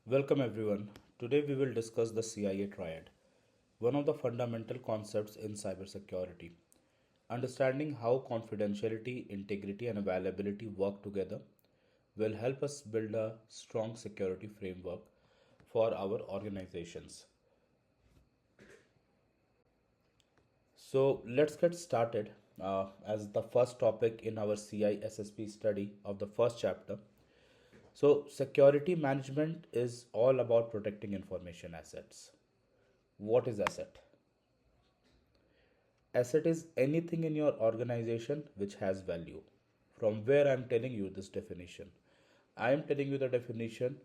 Welcome everyone. Today we will discuss the CIA Triad, one of the fundamental concepts in cybersecurity. Understanding how confidentiality, integrity, and availability work together will help us build a strong security framework for our organizations. So let's get started as the first topic in our CISSP study of the first chapter. So, security management is all about protecting information assets. What is asset? Asset is anything in your organization which has value. From where I'm telling you this definition? I am telling you the definition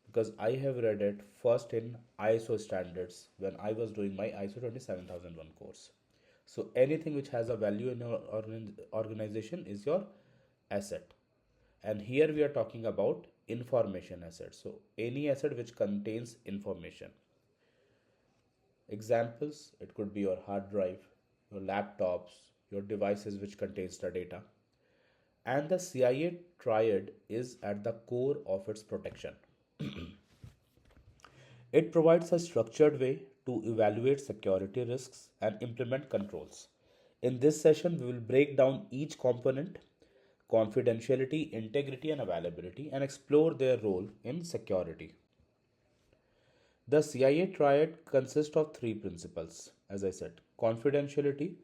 because I have read it first in ISO standards when I was doing my ISO 27001 course. So anything which has a value in your organization is your asset. And here we are talking about information assets. So any asset which contains information. Examples, it could be your hard drive, your laptops, your devices which contains the data. And the CIA Triad is at the core of its protection. It provides a structured way to evaluate security risks and implement controls. In this session, we will break down each component, confidentiality, integrity, and availability, and explore their role in security. The CIA Triad consists of three principles, as I said: confidentiality,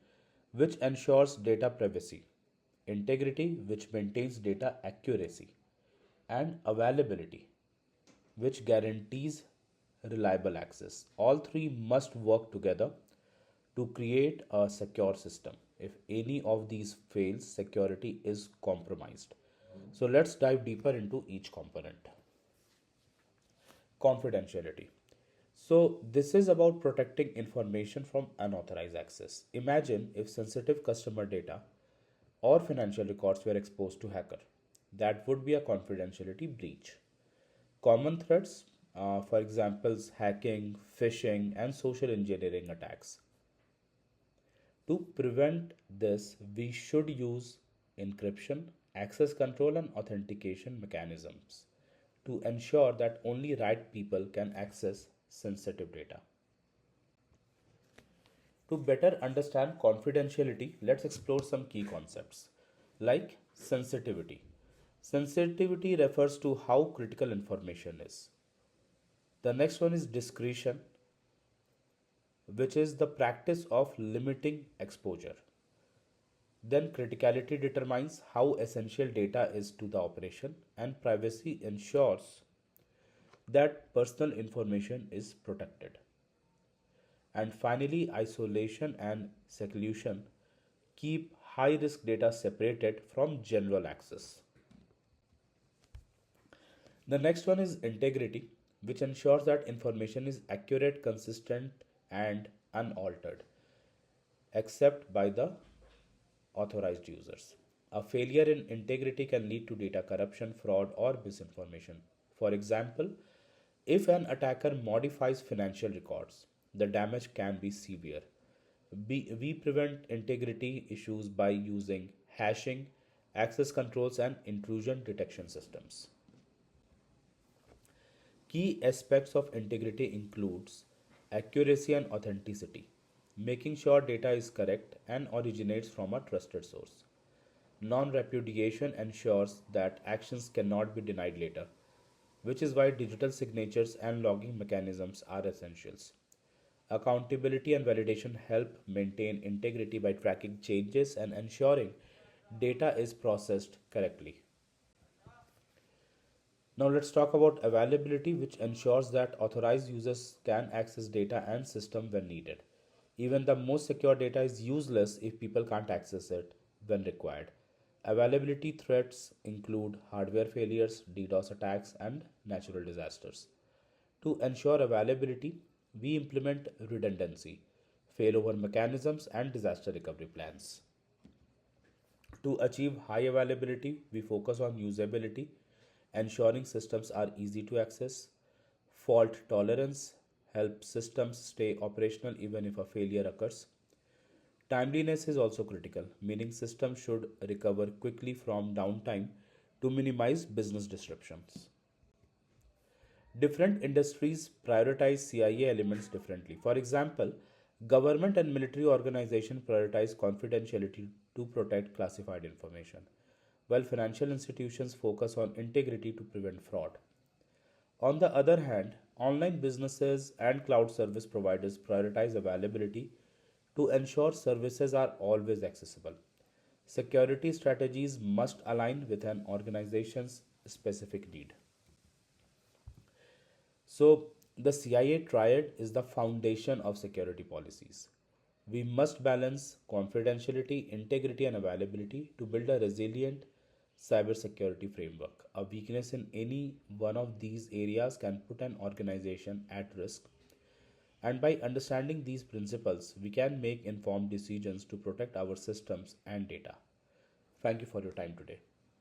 which ensures data privacy, integrity, which maintains data accuracy, and availability, which guarantees reliable access. All three must work together to create a secure system. If any of these fails, security is compromised. So let's dive deeper into each component. Confidentiality. So, this is about protecting information from unauthorized access. Imagine if sensitive customer data or financial records were exposed to hacker. That would be a confidentiality breach. Common threats, for examples, hacking, phishing, and social engineering attacks. To prevent this, we should use encryption, access control, and authentication mechanisms to ensure that only right people can access sensitive data. To better understand confidentiality, let's explore some key concepts like sensitivity. Sensitivity refers to how critical information is. The next one is discretion, which is the practice of limiting exposure. Then criticality determines how essential data is to the operation, and privacy ensures that personal information is protected. And finally, isolation and seclusion keep high risk data separated from general access. The next one is integrity, which ensures that information is accurate, consistent, and unaltered, except by the authorized users. A failure in integrity can lead to data corruption, fraud, or misinformation. For example, if an attacker modifies financial records, the damage can be severe. We prevent integrity issues by using hashing, access controls, and intrusion detection systems. Key aspects of integrity includes accuracy and authenticity, making sure data is correct and originates from a trusted source. Non-repudiation ensures that actions cannot be denied later, which is why digital signatures and logging mechanisms are essentials. Accountability and validation help maintain integrity by tracking changes and ensuring data is processed correctly. Now let's talk about availability, which ensures that authorized users can access data and system when needed. Even the most secure data is useless if people can't access it when required. Availability threats include hardware failures, DDoS attacks, and natural disasters. To ensure availability, we implement redundancy, failover mechanisms, and disaster recovery plans. To achieve high availability, we focus on usability, ensuring systems are easy to access. Fault tolerance helps systems stay operational even if a failure occurs. Timeliness is also critical, meaning systems should recover quickly from downtime to minimize business disruptions. Different industries prioritize CIA elements differently. For example, government and military organizations prioritize confidentiality to protect classified information, while financial institutions focus on integrity to prevent fraud. On the other hand, online businesses and cloud service providers prioritize availability to ensure services are always accessible. Security strategies must align with an organization's specific need. So, the CIA Triad is the foundation of security policies. We must balance confidentiality, integrity, and availability to build a resilient cybersecurity framework. A weakness in any one of these areas can put an organization at risk. And by understanding these principles, we can make informed decisions to protect our systems and data. Thank you for your time today.